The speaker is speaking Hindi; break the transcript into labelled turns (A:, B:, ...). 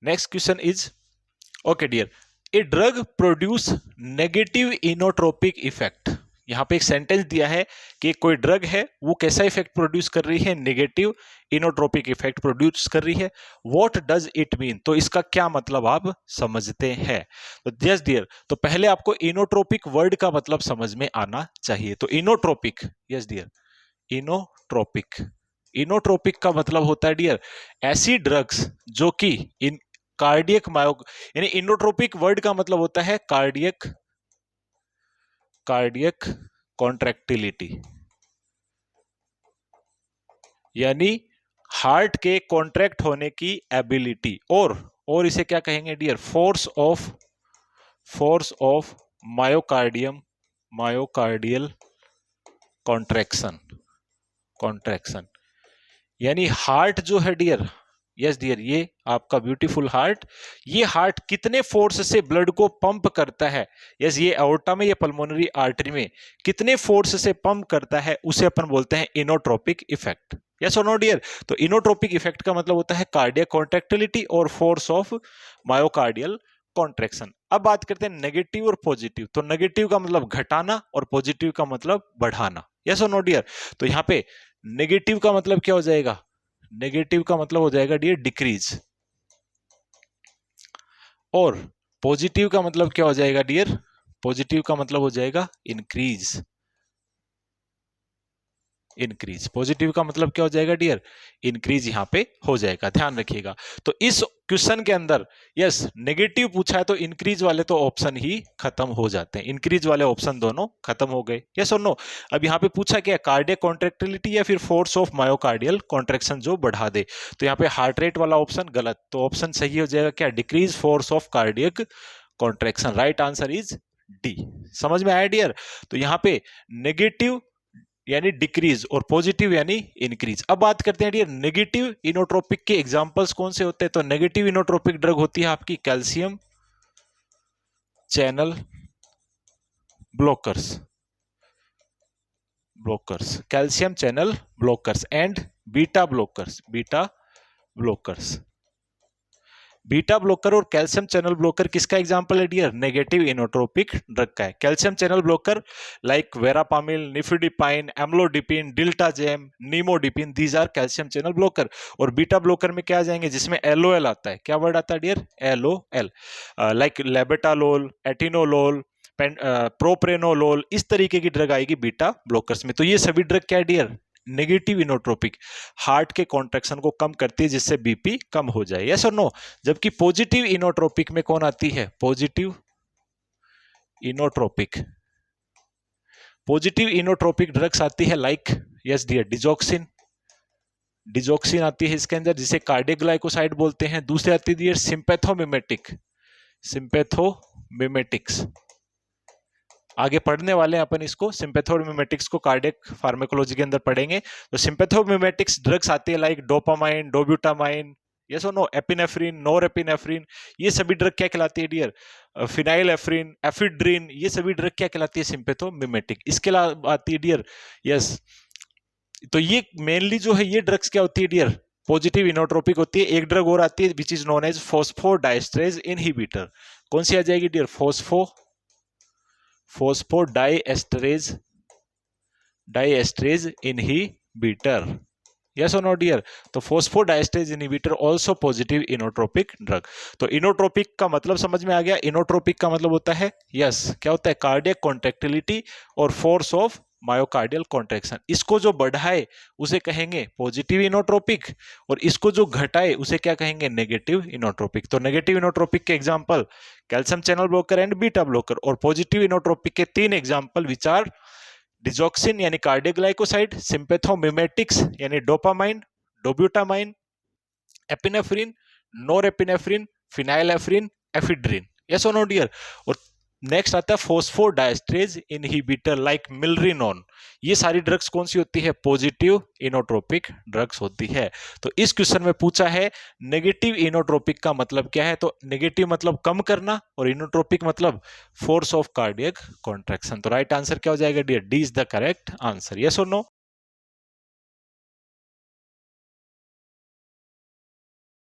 A: Next question is, okay dear, a drug produce negative inotropic effect. यहां पे एक सेंटेंस दिया है कि कोई ड्रग है वो कैसा इफेक्ट प्रोड्यूस कर रही है, नेगेटिव इनोट्रोपिक इफेक्ट प्रोड्यूस कर रही है। व्हाट डज इट मीन, तो इसका क्या मतलब आप समझते हैं? तो यस डियर, तो पहले आपको इनोट्रोपिक वर्ड का मतलब समझ में आना चाहिए। तो inotropic, yes dear, inotropic, inotropic का मतलब होता है डियर ऐसी ड्रग्स जो कि इन कार्डियक मायो, यानी इनोट्रोपिक वर्ड का मतलब होता है कार्डियक, कार्डियक कॉन्ट्रैक्टिलिटी, यानी हार्ट के कॉन्ट्रैक्ट होने की एबिलिटी, और इसे क्या कहेंगे dear, force of myocardium, myocardial contraction, contraction, यानी हार्ट जो है डियर, यस डियर, ये आपका ब्यूटीफुल हार्ट, ये हार्ट कितने फोर्स से ब्लड को पंप करता है, यस, ये एओर्टा में, ये पल्मोनरी आर्टरी में कितने फोर्स से पंप करता है, उसे अपन बोलते हैं इनोट्रोपिक इफेक्ट। यस और नो डियर, तो इनोट्रोपिक इफेक्ट का मतलब होता है कार्डियक कॉन्ट्रैक्टिलिटी और फोर्स ऑफ मायोकार्डियल कॉन्ट्रैक्शन। अब बात करते हैं नेगेटिव और पॉजिटिव। तो नेगेटिव का मतलब घटाना और पॉजिटिव का मतलब बढ़ाना। यस और नो डियर, तो यहां पे नेगेटिव का मतलब क्या हो जाएगा, नेगेटिव का मतलब हो जाएगा डियर डिक्रीज, और पॉजिटिव का मतलब क्या हो जाएगा डियर, पॉजिटिव का मतलब हो जाएगा इंक्रीज, इंक्रीज, पॉजिटिव का मतलब क्या हो जाएगा डियर, इंक्रीज यहां पे हो जाएगा, ध्यान रखिएगा। तो इस क्वेश्चन के अंदर यस नेगेटिव पूछा है तो इंक्रीज वाले तो ऑप्शन ही खत्म हो जाते हैं, इंक्रीज वाले ऑप्शन दोनों खत्म हो गए। यस और नो, अब यहां पे पूछा क्या, कार्डियक कॉन्ट्रैक्टिलिटी या फिर फोर्स ऑफ मायोकार्डियल कॉन्ट्रैक्शन जो बढ़ा दे, तो यहाँ पे हार्ट रेट वाला ऑप्शन गलत, तो ऑप्शन सही हो जाएगा क्या, decrease force of cardiac contraction. Right answer is D. समझ में आया डियर? तो यहाँ पे नेगेटिव यानी डिक्रीज और पॉजिटिव यानी इंक्रीज। अब बात करते हैं डियर नेगेटिव इनोट्रोपिक के एग्जांपल्स कौन से होते हैं। तो नेगेटिव इनोट्रोपिक ड्रग होती है आपकी calcium channel blockers, calcium channel blockers and beta blockers, beta blockers. Beta blocker और कैल्शियम चैनल ब्लॉकर किसका एग्जांपल है डियर, नेगेटिव इनोट्रोपिक ड्रग का है। Calcium channel blocker like verapamil, nifedipine, amlodipine, diltiazem, nimodipine, these are calcium channel blocker. और बीटा ब्लॉकर में क्या आ जाएंगे, जिसमें एलओएल आता है, क्या वर्ड आता है dear, LOL, like labetalol, atenolol, propranolol, इस तरीके की ड्रग आएगी बीटा ब्लॉकर्स में। तो ये सभी ड्रग क्या है डियर, नेगेटिव इनोट्रोपिक, हार्ट के कॉन्ट्रैक्शन को कम करती है जिससे बीपी कम हो जाए। यस और नो? जबकि पॉजिटिव इनोट्रोपिक में कौन आती है, positive inotropic, positive inotropic drugs आती है like, yes dear, digoxin, digoxin आती है इसके अंदर, जिसे कार्डियोग्लाइकोसाइड बोलते हैं। दूसरी आती है डियर सिंपैथोमिमेटिक, सिंपैथोमिमेटिक्स, आगे पढ़ने वाले हैं अपन इसको, सिंपैथोमिमेटिक्स को कार्डियक फार्माकोलॉजी के अंदर पढ़ेंगे। तो सिंपैथोमिमेटिक्स ड्रग्स आती है लाइक डोपामाइन, डोब्यूटामाइन, यस और नो, एपिनेफ्रिन, नोरेपिनेफ्रिन, ये सभी ड्रग क्या कहलाती है डियर, फिनाइलएफ्रिन, एफिड्रिन, ये सभी ड्रग क्या कहलाती है, सिंपैथोमिमेटिक। इसके अलावा आती है डियर, यस, तो ये मेनली जो है ये ड्रग्स क्या होती है डियर, पॉजिटिव इनोट्रोपिक होती है। एक ड्रग और आती है which is known as phosphodiesterase inhibitor. कौन सी आ जाएगी dear, phosphodiesterase, diesterase inhibitor. Yes और नो डियर? तो phosphodiesterase inhibitor also positive inotropic drug. तो इनोट्रोपिक का मतलब समझ में आ गया। इनोट्रोपिक का मतलब होता है, यस, क्या होता है, कार्डियक कॉन्ट्रैक्टिलिटी और फोर्स ऑफ मायोकार्डियल कॉन्ट्रैक्शन। इसको जो बढ़ाए उसे कहेंगे पॉजिटिव इनोट्रोपिक, और इसको जो घटाए उसे क्या कहेंगे, नेगेटिव इनोट्रोपिक। तो नेगेटिव इनोट्रोपिक के example calcium channel blocker and beta blocker, और पॉजिटिव इनोट्रोपिक के 3 एग्जांपल विच आर डिजॉक्सिन यानी कार्डियोग्लाइकोसाइड, सिंपैथोमिमेटिक्स यानी dopamine, dobutamine, epinephrine, norepinephrine, phenylephrine, ephedrine. Yes और नो डियर? और नेक्स्ट आता है फॉस्फोडाइएस्ट्रेज इनहिबिटर लाइक मिलरिनोन। ये सारी ड्रग्स कौन सी होती है, पॉजिटिव इनोट्रोपिक ड्रग्स होती है। तो इस क्वेश्चन में पूछा है नेगेटिव इनोट्रोपिक का मतलब क्या है। तो नेगेटिव मतलब कम करना और इनोट्रोपिक मतलब फोर्स ऑफ कार्डियक कॉन्ट्रैक्शन। तो राइट आंसर क्या हो जाएगा dear, D is the correct answer. Yes और नो?